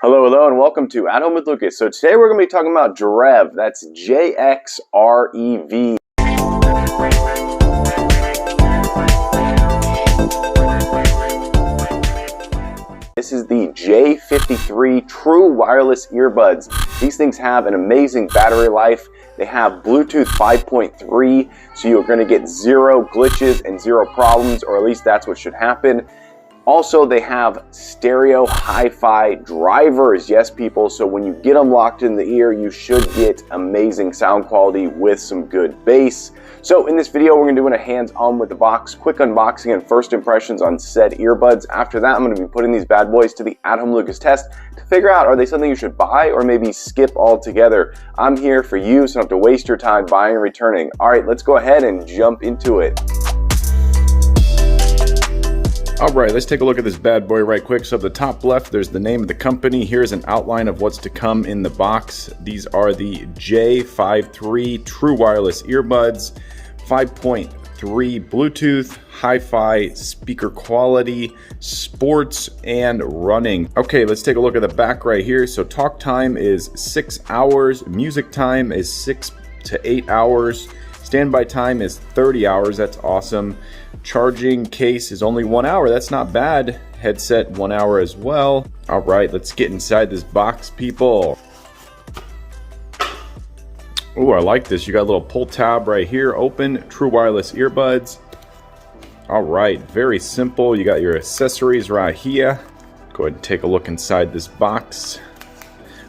Hello, hello, and welcome to At Home with Lucas. So today we're going to be talking about Jxrev. That's Jxrev. This is the J53 True Wireless Earbuds. These things have an amazing battery life. They have Bluetooth 5.3, so you're going to get zero glitches and zero problems, or at least that's what should happen. Also, they have stereo hi-fi drivers, yes people, so when you get them locked in the ear, you should get amazing sound quality with some good bass. So in this video, we're going to be doing a hands-on with the box, quick unboxing and first impressions on said earbuds. After that, I'm going to be putting these bad boys to the At Home Lucas test to figure out, are they something you should buy or maybe skip altogether? I'm here for you, so don't have to waste your time buying and returning. All right, let's go ahead and jump into it. Alright, let's take a look at this bad boy right quick. So at the top left, there's the name of the company. Here's an outline of what's to come in the box. These are the J53 True Wireless Earbuds, 5.3 Bluetooth, hi-fi, speaker quality, sports, and running. Okay, let's take a look at the back right here. So talk time is 6 hours, music time is 6 to 8 hours, standby time is 30 hours, that's awesome. Charging case is only 1 hour, that's not bad. Headset 1 hour as well. All right, let's get inside this box, people. Oh, I like this. You got a little pull tab right here, open, true wireless earbuds. All right, very simple. You got your accessories right here. Go ahead and take a look inside this box.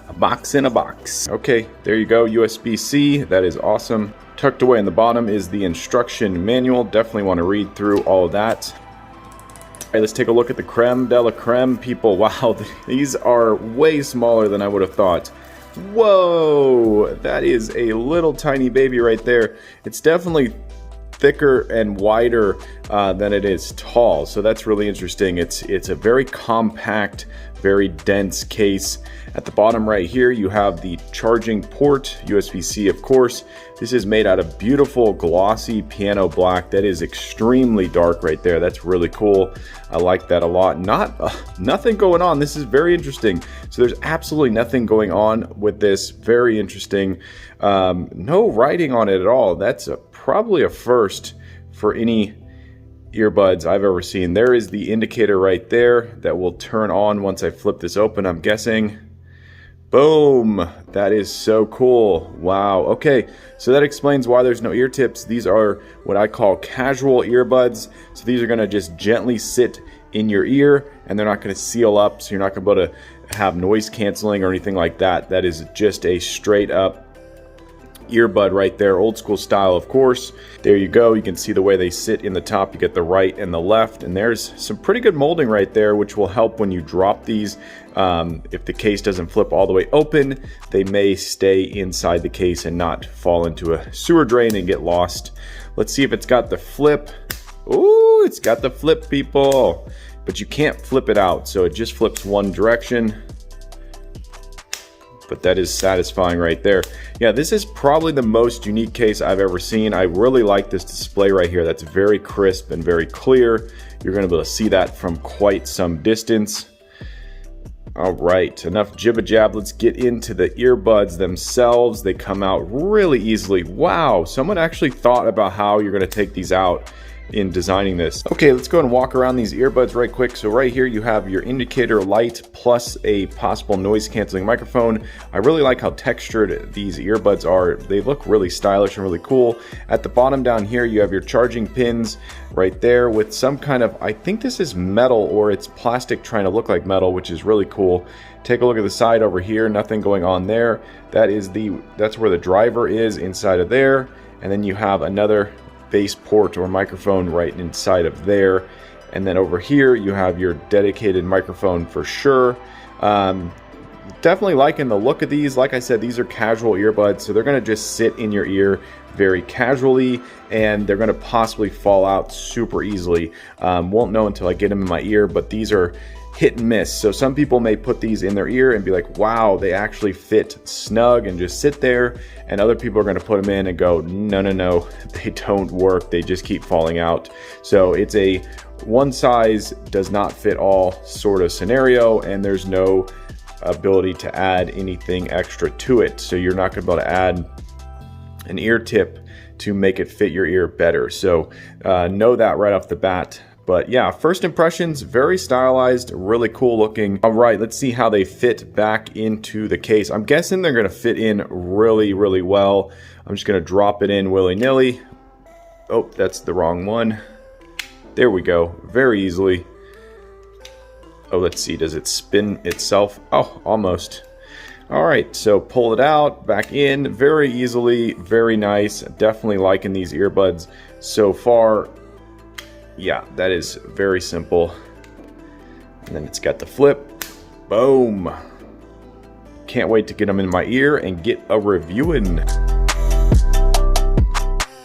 A box in a box. Okay, there you go, USB-C, that is awesome. Tucked away in the bottom is the instruction manual. Definitely want to read through all of that. All right, let's take a look at the creme de la creme, people. Wow, these are way smaller than I would have thought. Whoa, that is a little tiny baby right there. It's definitely thicker and wider than it is tall, so that's really interesting. It's a very compact, very dense case. At the bottom right here, you have the charging port, USB-C of course. This is made out of beautiful glossy piano black. That is extremely dark right there. That's really cool. I like that a lot. Nothing going on. This is very interesting. So there's absolutely nothing going on with this. Very interesting. No writing on it at all. That's probably a first for any earbuds I've ever seen. There is the indicator right there that will turn on once I flip this open, I'm guessing. Boom! That is so cool. Wow. Okay, so that explains why there's no ear tips. These are what I call casual earbuds. So these are going to just gently sit in your ear and they're not going to seal up, so you're not going to be able to have noise canceling or anything like that. That is just a straight up earbud right there, old school style of course. There you go, you can see the way they sit in the top. You get the right and the left, and there's some pretty good molding right there, which will help when you drop these. If the case doesn't flip all the way open, they may stay inside the case and not fall into a sewer drain and get lost. Let's see if it's got the flip. Ooh, it's got the flip, people, but you can't flip it out, so it just flips one direction. But that is satisfying right there. Yeah, this is probably the most unique case I've ever seen. I really like this display right here. That's very crisp and very clear. You're going to be able to see that from quite some distance. All right, enough jibba jab. Let's get into the earbuds themselves. They come out really easily. Wow, someone actually thought about how you're going to take these out in designing this. Okay, let's go and walk around these earbuds right quick. So right here you have your indicator light plus a possible noise canceling microphone. I really like how textured these earbuds are. They look really stylish and really cool. At the bottom down here you have your charging pins right there with some kind of, I think this is metal or it's plastic trying to look like metal, which is really cool. Take a look at the side over here, nothing going on there. That's where the driver is inside of there. And then you have another bass port or microphone right inside of there, and then over here you have your dedicated microphone for sure. Definitely liking the look of these. Like I said, these are casual earbuds, so they're going to just sit in your ear very casually, and they're going to possibly fall out super easily. Won't know until I get them in my ear, but these are hit and miss. So some people may put these in their ear and be like, wow, they actually fit snug and just sit there. And other people are going to put them in and go, no, no, no, they don't work. They just keep falling out. So it's a one size does not fit all sort of scenario, and there's no ability to add anything extra to it. So you're not going to be able to add an ear tip to make it fit your ear better. So know that right off the bat. But yeah, first impressions, very stylized, really cool looking. All right, let's see how they fit back into the case. I'm guessing they're gonna fit in really, really well. I'm just gonna drop it in willy-nilly. Oh, that's the wrong one. There we go, very easily. Oh, let's see, does it spin itself? Oh, almost. All right, so pull it out, back in, very easily, very nice. Definitely liking these earbuds so far. Yeah, that is very simple. And then it's got the flip. Boom. Can't wait to get them in my ear and get a review in.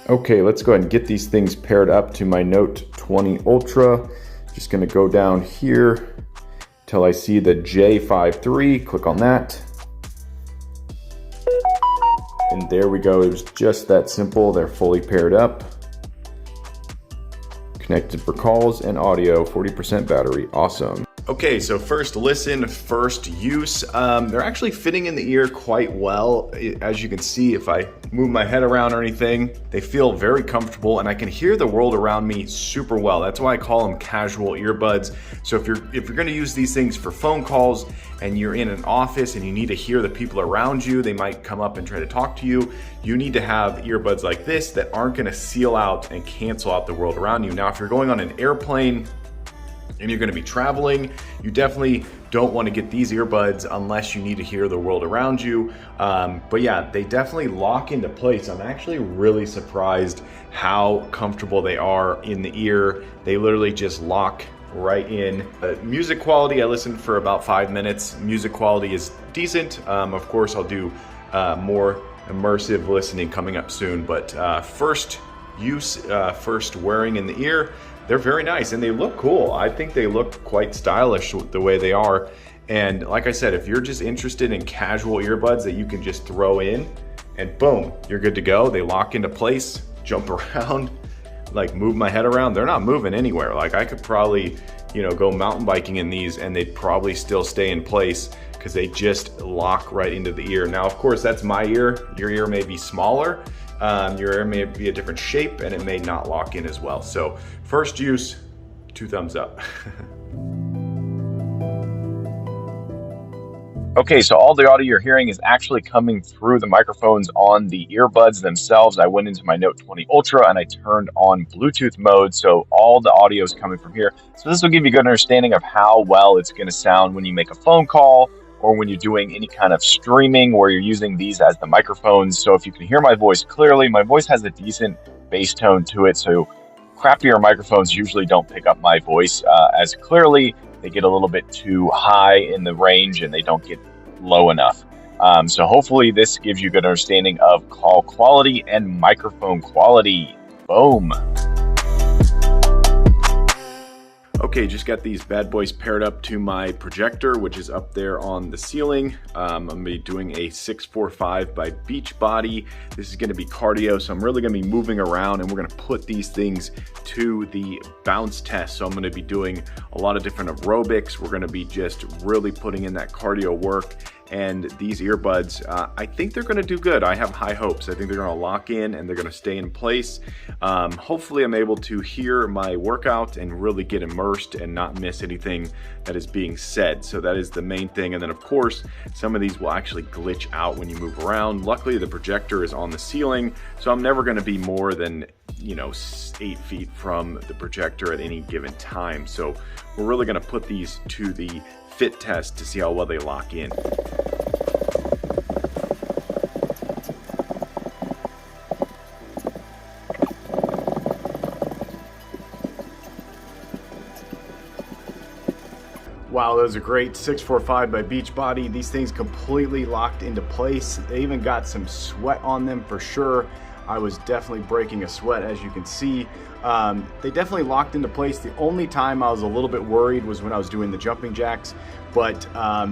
Okay, let's go ahead and get these things paired up to my Note 20 Ultra. Just gonna go down here till I see the J53, click on that. And there we go, it was just that simple. They're fully paired up. Connected for calls and audio, 40% battery, awesome. Okay, so first listen, first use. They're actually fitting in the ear quite well. As you can see, if I move my head around or anything, they feel very comfortable and I can hear the world around me super well. That's why I call them casual earbuds. So if you're gonna use these things for phone calls and you're in an office and you need to hear the people around you, they might come up and try to talk to you, you need to have earbuds like this that aren't gonna seal out and cancel out the world around you. Now, if you're going on an airplane, and you're going to be traveling, you definitely don't want to get these earbuds unless you need to hear the world around you. But yeah, they definitely lock into place. I'm actually really surprised how comfortable they are in the ear. They literally just lock right in. Music quality, I listened for about 5 minutes. Music quality is decent. Of course, I'll do more immersive listening coming up soon, but first use, first wearing in the ear, they're very nice and they look cool. I think they look quite stylish the way they are. And like I said, if you're just interested in casual earbuds that you can just throw in and boom, you're good to go. They lock into place, jump around, like move my head around. They're not moving anywhere. Like I could probably, go mountain biking in these and they'd probably still stay in place because they just lock right into the ear. Now, of course, that's my ear. Your ear may be smaller. Your ear may be a different shape and it may not lock in as well. So first use, 2 thumbs up. Okay, so all the audio you're hearing is actually coming through the microphones on the earbuds themselves. I went into my Note 20 Ultra and I turned on Bluetooth mode, so all the audio is coming from here. So this will give you a good understanding of how well it's going to sound when you make a phone call or when you're doing any kind of streaming where you're using these as the microphones. So if you can hear my voice clearly, my voice has a decent bass tone to it, so crappier microphones usually don't pick up my voice as clearly. They get a little bit too high in the range and they don't get low enough. So hopefully this gives you a good understanding of call quality and microphone quality. Boom. Okay, just got these bad boys paired up to my projector, which is up there on the ceiling. I'm gonna be doing a 645 by Beachbody. This is gonna be cardio, so I'm really gonna be moving around and we're gonna put these things to the bounce test. So I'm gonna be doing a lot of different aerobics. We're gonna be just really putting in that cardio work. And these earbuds, I think they're gonna do good. I have high hopes. I think they're gonna lock in and they're gonna stay in place. Hopefully I'm able to hear my workout and really get immersed and not miss anything that is being said. So that is the main thing. And then of course, some of these will actually glitch out when you move around. Luckily the projector is on the ceiling, so I'm never gonna be more than 8 feet from the projector at any given time. So we're really gonna put these to the fit test to see how well they lock in. Wow, those are great. 645 by Beachbody. These things completely locked into place. They even got some sweat on them for sure. I was definitely breaking a sweat, as you can see. They definitely locked into place. The only time I was a little bit worried was when I was doing the jumping jacks, but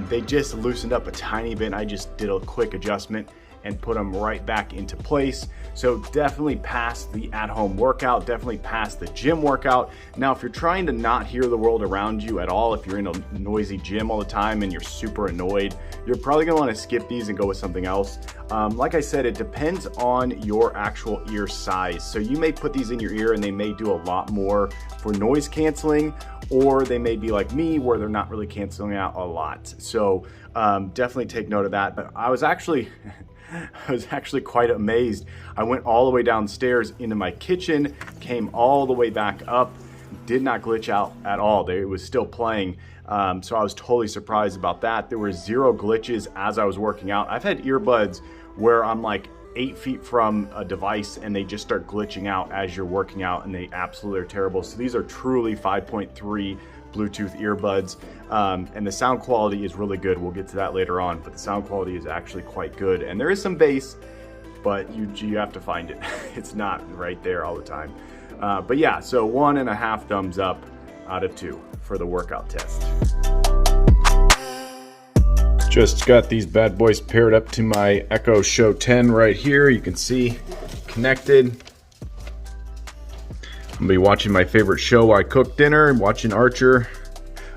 they just loosened up a tiny bit. I just did a quick adjustment and put them right back into place. So definitely pass the at-home workout, definitely pass the gym workout. Now, if you're trying to not hear the world around you at all, if you're in a noisy gym all the time and you're super annoyed, you're probably gonna wanna skip these and go with something else. Like I said, it depends on your actual ear size. So you may put these in your ear and they may do a lot more for noise canceling, or they may be like me where they're not really canceling out a lot. So definitely take note of that. But I was actually quite amazed. I went all the way downstairs into my kitchen, came all the way back up, did not glitch out at all. It was still playing. So I was totally surprised about that. There were 0 glitches as I was working out. I've had earbuds where I'm like 8 feet from a device and they just start glitching out as you're working out, and they absolutely are terrible. So these are truly 5.3 Bluetooth earbuds, and the sound quality is really good. We'll get to that later on, but the sound quality is actually quite good. And there is some bass, but you have to find it. It's not right there all the time. But yeah, so 1.5 thumbs up out of 2 for the workout test. Just got these bad boys paired up to my Echo Show 10 right here. You can see connected. I'm gonna be watching my favorite show while I cook dinner and watching Archer.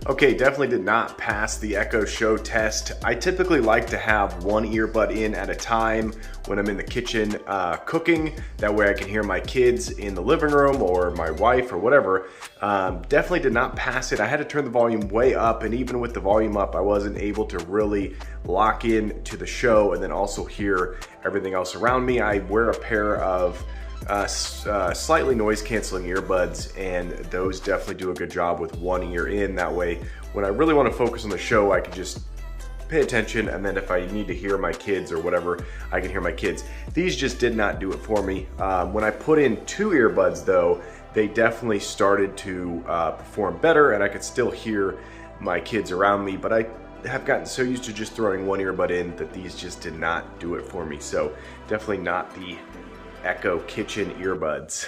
Okay, definitely did not pass the Echo Show test. I typically like to have one earbud in at a time when I'm in the kitchen cooking. That way I can hear my kids in the living room or my wife or whatever. Definitely did not pass it. I had to turn the volume way up, and even with the volume up, I wasn't able to really lock in to the show and then also hear everything else around me. I wear a pair of slightly noise canceling earbuds, and those definitely do a good job with one ear in. That way when I really want to focus on the show, I can just pay attention, and then if I need to hear my kids or whatever, I can hear my kids. These just did not do it for me. When I put in 2 earbuds though, they definitely started to perform better, and I could still hear my kids around me, but I have gotten so used to just throwing one earbud in that these just did not do it for me. So definitely not the Echo Kitchen earbuds.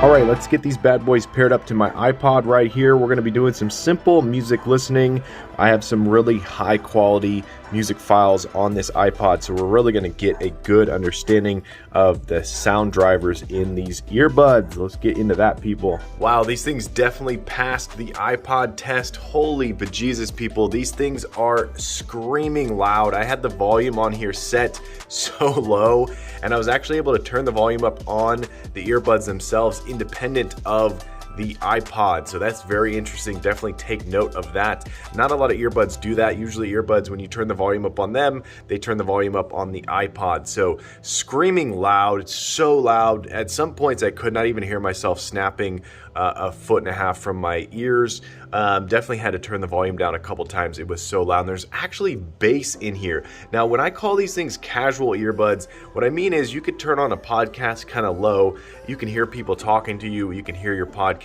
All right, let's get these bad boys paired up to my iPod right here. We're gonna be doing some simple music listening. I have some really high quality music files on this iPod, so we're really gonna get a good understanding of the sound drivers in these earbuds. Let's get into that, people. Wow, these things definitely passed the iPod test. Holy bejesus, people. These things are screaming loud. I had the volume on here set so low, and I was actually able to turn the volume up on the earbuds themselves independent of the iPod. So that's very interesting. Definitely take note of that. Not a lot of earbuds do that. Usually earbuds, when you turn the volume up on them, they turn the volume up on the iPod. So screaming loud, so loud. At some points I could not even hear myself snapping 1.5 feet from my ears. Definitely had to turn the volume down a couple times. It was so loud. And there's actually bass in here. Now, when I call these things casual earbuds, what I mean is you could turn on a podcast kind of low. You can hear people talking to you. You can hear your podcast.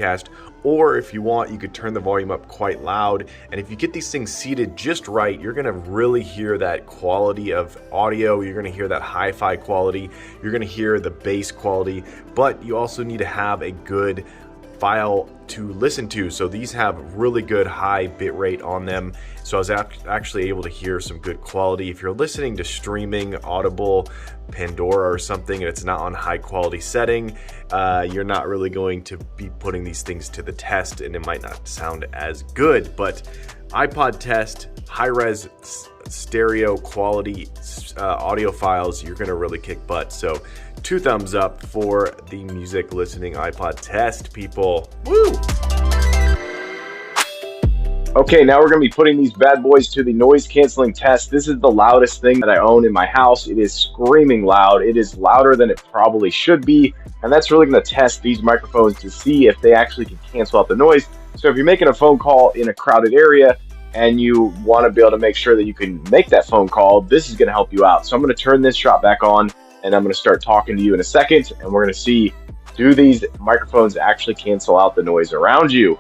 Or if you want, you could turn the volume up quite loud. And if you get these things seated just right, you're gonna really hear that quality of audio. You're gonna hear that hi-fi quality. You're gonna hear the bass quality. But you also need to have a good file to listen to. So these have really good high bit rate on them. So I was actually able to hear some good quality. If you're listening to streaming, Audible, Pandora or something, and it's not on high quality setting, you're not really going to be putting these things to the test, and it might not sound as good. But iPod test, high res stereo quality audio files, you're gonna really kick butt. So 2 thumbs up for the music listening iPod test, people. Woo! Okay, now we're gonna be putting these bad boys to the noise canceling test. This is the loudest thing that I own in my house. It is screaming loud. It is louder than it probably should be. And that's really gonna test these microphones to see if they actually can cancel out the noise. So if you're making a phone call in a crowded area and you wanna be able to make sure that you can make that phone call, this is gonna help you out. So I'm gonna turn this shot back on, and I'm going to start talking to you in a second, and we're going to see, do these microphones actually cancel out the noise around you?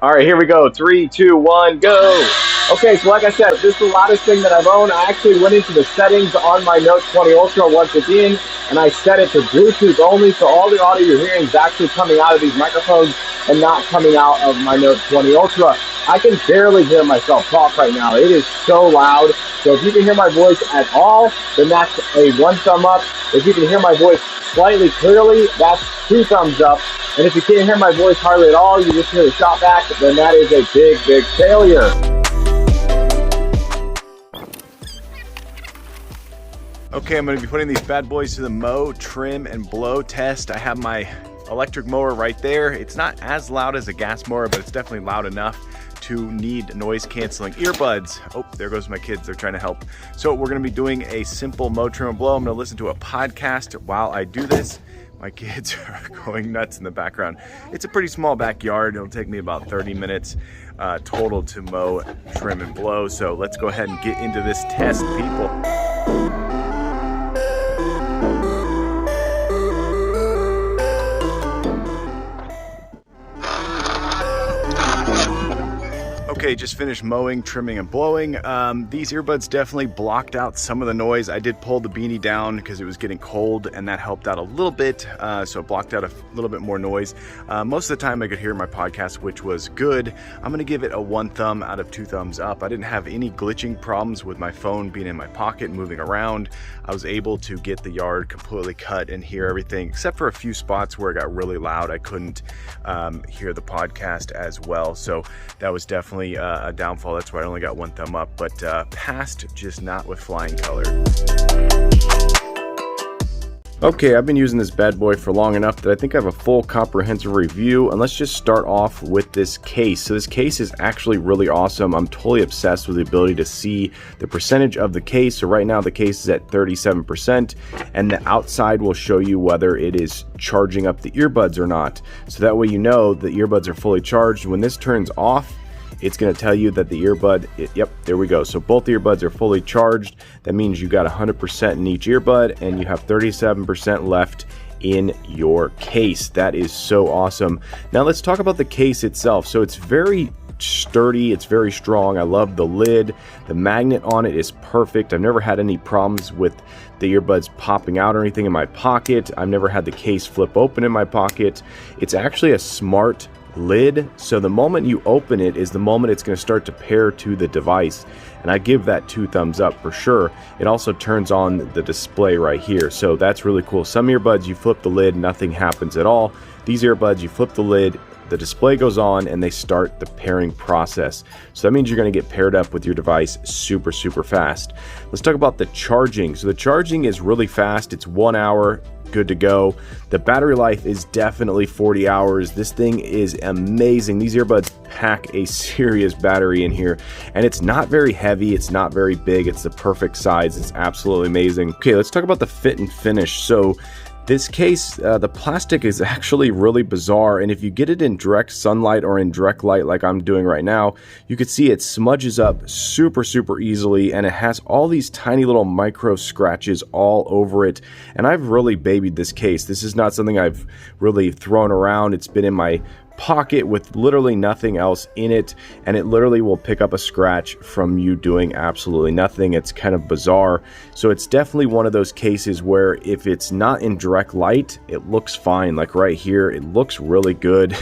All right, here we go. 3, 2, 1, go. Okay, so like I said, this is the loudest thing that I've owned. I actually went into the settings on my Note 20 Ultra once again, and I set it to Bluetooth only, so all the audio you're hearing is actually coming out of these microphones and not coming out of my Note 20 Ultra. I can barely hear myself talk right now. It is so loud. So if you can hear my voice at all, then that's a 1 thumb up. If you can hear my voice slightly clearly, that's 2 thumbs up. And if you can't hear my voice hardly at all, you just hear the shot back, then that is a big, big failure. Okay, I'm going to be putting these bad boys to the mow, trim, and blow test. I have my electric mower right there. It's not as loud as a gas mower, but it's definitely loud enough to need noise canceling earbuds. Oh, there goes my kids. They're trying to help. So we're going to be doing a simple mow, trim, and blow. I'm going to listen to a podcast while I do this. My kids are going nuts in the background. It's a pretty small backyard. It'll take me about 30 minutes total to mow, trim, and blow. So let's go ahead and get into this test, people. Okay, just finished mowing, trimming, and blowing. These earbuds definitely blocked out some of the noise. I did pull the beanie down because it was getting cold, and that helped out a little bit, so it blocked out a little bit more noise. Most of the time I could hear my podcast, which was good. I'm gonna give it a 1 thumb out of 2 thumbs up. I didn't have any glitching problems with my phone being in my pocket, moving around. I was able to get the yard completely cut and hear everything, except for a few spots where it got really loud. I couldn't hear the podcast as well, so that was definitely a downfall. That's why I only got 1 thumb up, but passed, just not with flying color. Okay, I've been using this bad boy for long enough that I think I have a full comprehensive review, and let's just start off with this case. So this case is actually really awesome. I'm totally obsessed with the ability to see the percentage of the case. So right now the case is at 37%, and the outside will show you whether it is charging up the earbuds or not. So that way you know the earbuds are fully charged. When this turns off, it's going to tell you that the earbud, yep, there we go. So both earbuds are fully charged. That means you got 100% in each earbud, and you have 37% left in your case. That is so awesome. Now let's talk about the case itself. So it's very sturdy, it's very strong. I love the lid. The magnet on it is perfect. I've never had any problems with the earbuds popping out or anything in my pocket. I've never had the case flip open in my pocket. It's actually a smart lid, so the moment you open it is the moment it's going to start to pair to the device, and I give that 2 thumbs up for sure. It also turns on the display right here, so that's really cool. Some earbuds you flip the lid, nothing happens at all. These earbuds, you flip the lid, the display goes on, and they start the pairing process. So that means you're going to get paired up with your device super fast. Let's talk about the charging. So the charging is really fast. It's 1 hour, good to go. The battery life is definitely 40 hours. This thing is amazing. These earbuds pack a serious battery in here, and it's not very heavy, it's not very big, it's the perfect size. It's absolutely amazing. Okay, let's talk about the fit and finish. So this case, the plastic is actually really bizarre, and if you get it in direct sunlight or in direct light like I'm doing right now, you can see it smudges up super easily, and it has all these tiny little micro scratches all over it. And I've really babied this case. This is not something I've really thrown around. It's been in my pocket with literally nothing else in it, and it literally will pick up a scratch from you doing absolutely nothing. It's kind of bizarre. So it's definitely one of those cases where if it's not in direct light, it looks fine. Like right here, it looks really good.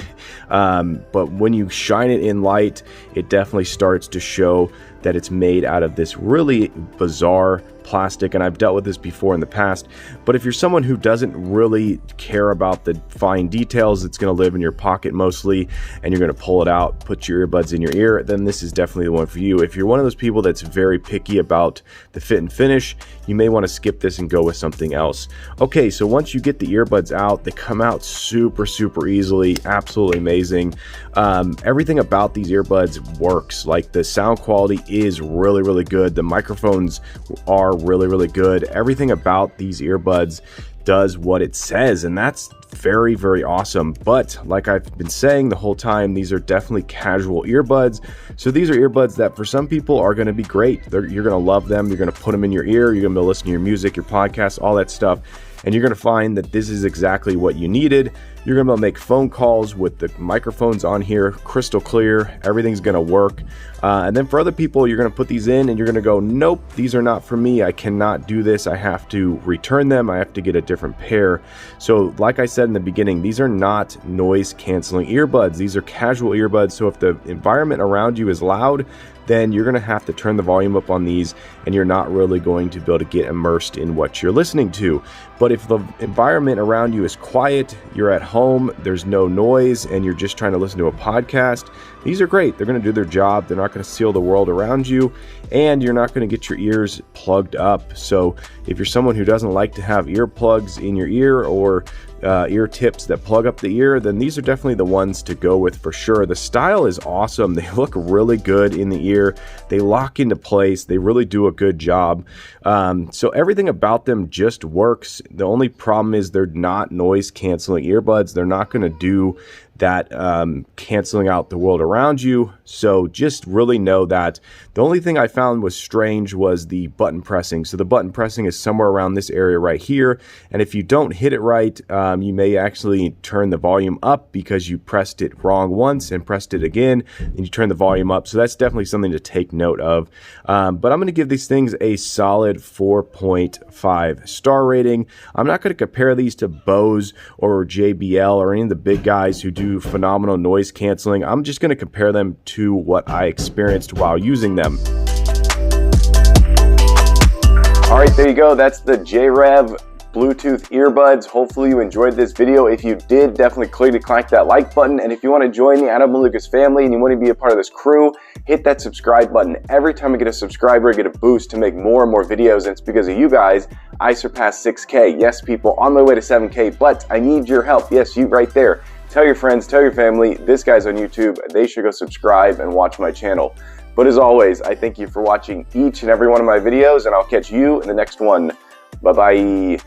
But when you shine it in light, it definitely starts to show that it's made out of this really bizarre plastic, and I've dealt with this before in the past. But if you're someone who doesn't really care about the fine details, it's going to live in your pocket mostly, and you're going to pull it out, put your earbuds in your ear, then this is definitely the one for you. If you're one of those people that's very picky about the fit and finish, you may want to skip this and go with something else. Okay, so once you get the earbuds out, they come out super easily, absolutely amazing. Everything about these earbuds works. Like the sound quality is really good. The microphones are really good. Everything about these earbuds does what it says, and that's very awesome. But like I've been saying the whole time, these are definitely casual earbuds. So these are earbuds that for some people are going to be great. You're going to love them. You're going to put them in your ear. You're going to be able to listen to your music, your podcast, all that stuff. And you're going to find that this is exactly what you needed. You're gonna be able to make phone calls with the microphones on here, crystal clear. Everything's gonna work. And then for other people, you're gonna put these in and you're gonna go, nope, these are not for me. I cannot do this. I have to return them. I have to get a different pair. So like I said in the beginning, these are not noise canceling earbuds. These are casual earbuds. So if the environment around you is loud, then you're going to have to turn the volume up on these, and you're not really going to be able to get immersed in what you're listening to. But if the environment around you is quiet, you're at home, there's no noise, and you're just trying to listen to a podcast, these are great. They're going to do their job. They're not going to seal the world around you, and you're not going to get your ears plugged up. So if you're someone who doesn't like to have earplugs in your ear or ear tips that plug up the ear, then these are definitely the ones to go with for sure. The style is awesome. They look really good in the ear. They lock into place. They really do a good job. So everything about them just works. The only problem is they're not noise canceling earbuds. They're not going to do that canceling out the world around you. So just really know that. The only thing I found was strange was the button pressing. So the button pressing is somewhere around this area right here. And if you don't hit it right, you may actually turn the volume up because you pressed it wrong once and pressed it again, and you turn the volume up. So that's definitely something to take note of. But I'm going to give these things a solid 4.5 star rating. I'm not going to compare these to Bose or JBL or any of the big guys who do phenomenal noise canceling. I'm just going to compare them to what I experienced while using them. All right, there you go. That's the Jxrev Bluetooth earbuds. Hopefully you enjoyed this video. If you did, definitely click that like button. And if you want to join the Adam and Lucas family and you want to be a part of this crew, hit that subscribe button. Every time I get a subscriber, I get a boost to make more and more videos. And it's because of you guys I surpassed 6K. Yes, people, on my way to 7K, but I need your help. Yes, you right there. Tell your friends, tell your family, this guy's on YouTube. They should go subscribe and watch my channel. But as always, I thank you for watching each and every one of my videos, and I'll catch you in the next one. Bye-bye.